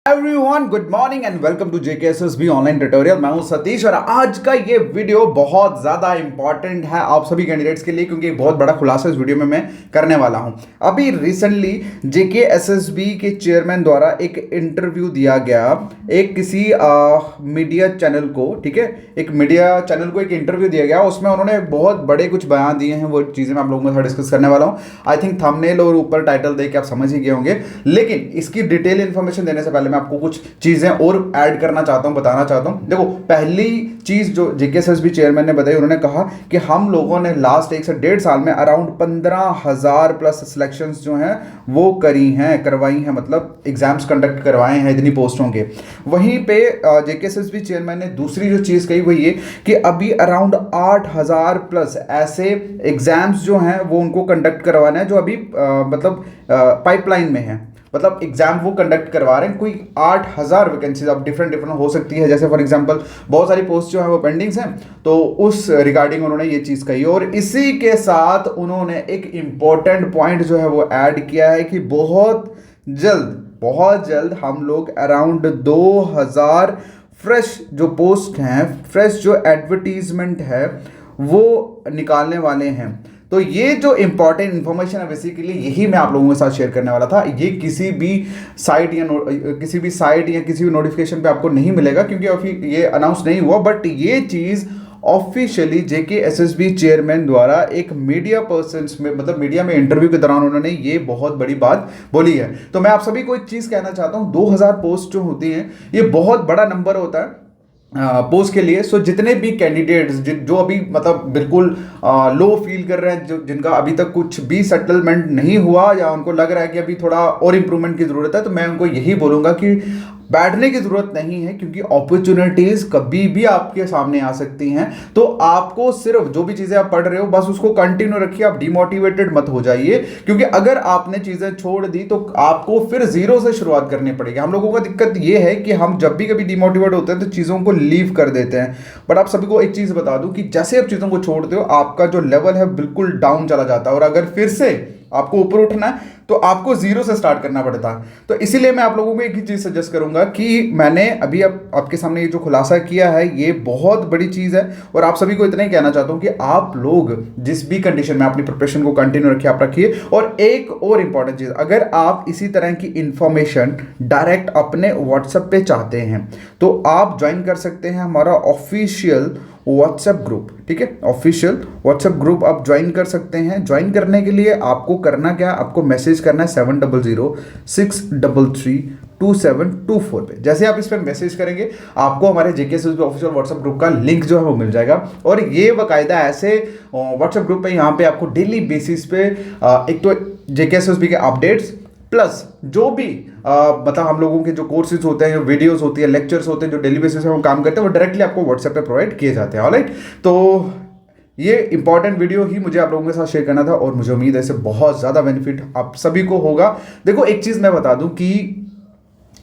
Everyone good morning and welcome to JKSSB online tutorial. मैं हूं सतीश और आज का ये वीडियो बहुत ज़्यादा इंपॉर्टेंट है आप सभी कैंडिडेट्स के लिए, क्योंकि एक बहुत बड़ा खुलासा इस वीडियो में मैं करने वाला हूं। अभी रिसेंटली जेकेएसएसबी के चेयरमैन द्वारा एक इंटरव्यू दिया गया एक किसी मीडिया चैनल को, ठीक है, एक मीडिया चैनल को एक इंटरव्यू दिया गया। उसमें उन्होंने बहुत बड़े कुछ बयान दिए हैं, वो चीज़ें मैं आप लोगों के साथ डिस्कस करने वाला हूँ। आई थिंक थंबनेल और ऊपर टाइटल देख के आप समझ ही गए होंगे, लेकिन इसकी डिटेल इन्फॉर्मेशन देने से पहले मैं आपको कुछ चीजें और ऐड करना चाहता हूं, बताना चाहता हूं। देखो, पहली चीज जो जेकेएसएसबी चेयरमैन ने बताई, उन्होंने कहा कि हम लोगों ने लास्ट 1 से 1.5 साल में अराउंड 15,000 प्लस सिलेक्शंस जो हैं वो करवाई हैं, मतलब एग्जाम्स कंडक्ट करवाए हैं इतनी पोस्टों के। वहीं पे जेकेएसएसबी चेयरमैन ने दूसरी जो चीज कही वो ये कि अभी अराउंड 8,000 प्लस ऐसे एग्जाम्स जो हैं वो उनको कंडक्ट करवाना है, जो अभी मतलब पाइपलाइन में है। मतलब एग्जाम वो कंडक्ट करवा रहे हैं। कोई 8,000 वैकेंसीज अब डिफरेंट हो सकती है, जैसे फॉर एग्जांपल बहुत सारी पोस्ट जो है वो पेंडिंग्स हैं, तो उस रिगार्डिंग उन्होंने ये चीज़ कही। और इसी के साथ उन्होंने एक इम्पॉर्टेंट पॉइंट जो है वो ऐड किया है कि बहुत जल्द हम लोग अराउंड 2,000 फ्रेश जो पोस्ट हैं, फ्रेश जो एडवर्टीजमेंट है वो निकालने वाले हैं। तो ये जो इंपॉर्टेंट इंफॉर्मेशन है बेसिकली यही मैं आप लोगों के साथ शेयर करने वाला था। ये किसी भी साइट या किसी भी नोटिफिकेशन पे आपको नहीं मिलेगा, क्योंकि अभी ये अनाउंस नहीं हुआ। बट ये चीज़ ऑफिशियली जेकेएसएसबी चेयरमैन द्वारा एक मीडिया पर्सन्स में, मतलब मीडिया में इंटरव्यू के दौरान उन्होंने ये बहुत बड़ी बात बोली है। तो मैं आप सभी को एक चीज़ कहना चाहता हूँ, 2,000 पोस्ट जो होती हैं ये बहुत बड़ा नंबर होता है पोस्ट के लिए। सो जितने भी कैंडिडेट्स जो अभी मतलब बिल्कुल लो फील कर रहे हैं, जो जिनका अभी तक कुछ भी सेटलमेंट नहीं हुआ या उनको लग रहा है कि अभी थोड़ा और इम्प्रूवमेंट की ज़रूरत है, तो मैं उनको यही बोलूँगा कि बैठने की ज़रूरत नहीं है, क्योंकि अपॉर्चुनिटीज़ कभी भी आपके सामने आ सकती हैं। तो आपको सिर्फ जो भी चीज़ें आप पढ़ रहे हो बस उसको कंटिन्यू रखिए, आप डिमोटिवेटेड मत हो जाइए, क्योंकि अगर आपने चीज़ें छोड़ दी तो आपको फिर जीरो से शुरुआत करनी पड़ेगी। हम लोगों का दिक्कत ये है कि हम जब भी कभी डिमोटिवेट होते हैं तो चीज़ों को लीव कर देते हैं। बट आप सभी को एक चीज़ बता दूं कि जैसे आप चीज़ों को छोड़ते हो आपका जो लेवल है बिल्कुल डाउन चला जाता है, और अगर फिर से आपको ऊपर उठना है तो आपको जीरो से स्टार्ट करना पड़ता है। तो इसीलिए मैं आप लोगों को एक ही चीज़ सजेस्ट करूंगा कि मैंने अभी आपके सामने ये जो खुलासा किया है ये बहुत बड़ी चीज़ है, और आप सभी को इतना ही कहना चाहता हूं कि आप लोग जिस भी कंडीशन में अपनी प्रिपरेशन को कंटिन्यू रखिए, आप रखिए। और एक और इंपॉर्टेंट चीज़, अगर आप इसी तरह की इंफॉर्मेशन डायरेक्ट अपने व्हाट्सएप पे चाहते हैं तो आप ज्वाइन कर सकते हैं हमारा ऑफिशियल व्हाट्सएप ग्रुप, ठीक है, ऑफिशियल व्हाट्सएप ग्रुप आप ज्वाइन कर सकते हैं। ज्वाइन करने के लिए आपको करना क्या, आपको मैसेज करना है 7006332724 पे। जैसे आप इस पर मैसेज करेंगे आपको हमारे जेकेएसएसबी ऑफिशियल व्हाट्सएप ग्रुप का लिंक जो है वो मिल जाएगा। और ये बाकायदा ऐसे व्हाट्सएप ग्रुप पे यहाँ पे आपको डेली बेसिस पे एक तो जेकेएसएसबी के अपडेट्स प्लस जो भी मतलब हम लोगों के जो कोर्सेज होते हैं, जो वीडियोस होती है, लेक्चर्स होते हैं, जो डेली बेसिस पे हम काम करते हैं, वो डायरेक्टली आपको व्हाट्सएप पे प्रोवाइड किए जाते हैं। ऑलराइट, तो ये इंपॉर्टेंट वीडियो ही मुझे आप लोगों के साथ शेयर करना था, और मुझे उम्मीद है इससे बहुत ज़्यादा बेनिफिट आप सभी को होगा। देखो, एक चीज़ मैं बता दूं कि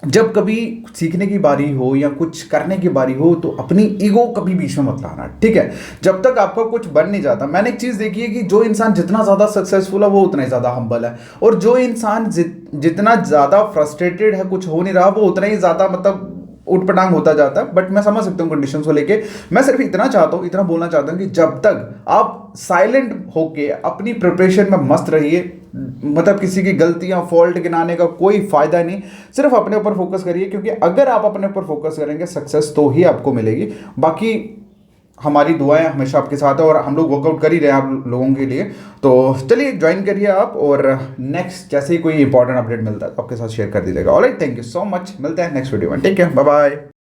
जब कभी सीखने की बारी हो या कुछ करने की बारी हो तो अपनी ईगो कभी बीच में मत लाना, ठीक है। जब तक आपका कुछ बन नहीं जाता, मैंने एक चीज़ देखी है कि जो इंसान जितना ज़्यादा सक्सेसफुल है वो उतना ही ज़्यादा हम्बल है, और जो इंसान जितना ज़्यादा फ्रस्ट्रेटेड है, कुछ हो नहीं रहा, वो उतना ही ज़्यादा मतलब उठपटांग होता जाता है। बट मैं समझ सकता हूँ कंडीशंस को लेके। मैं सिर्फ इतना बोलना चाहता हूँ कि जब तक आप साइलेंट होके अपनी प्रिपरेशन में मस्त रहिए, मतलब किसी की गलतियां फॉल्ट गिनाने का कोई फायदा नहीं, सिर्फ अपने ऊपर फोकस करिए, क्योंकि अगर आप अपने ऊपर फोकस करेंगे सक्सेस तो ही आपको मिलेगी। बाकी हमारी दुआएं हमेशा आपके साथ है, और हम लोग वर्कआउट कर ही रहे हैं आप लोगों के लिए। तो चलिए ज्वाइन करिए आप, और नेक्स्ट जैसे ही कोई इंपॉर्टेंट अपडेट मिलता है तो आपके साथ शेयर कर दीजिएगा। Alright, thank you so much, मिलते हैं नेक्स्ट वीडियो में, ठीक है, बाय बाय।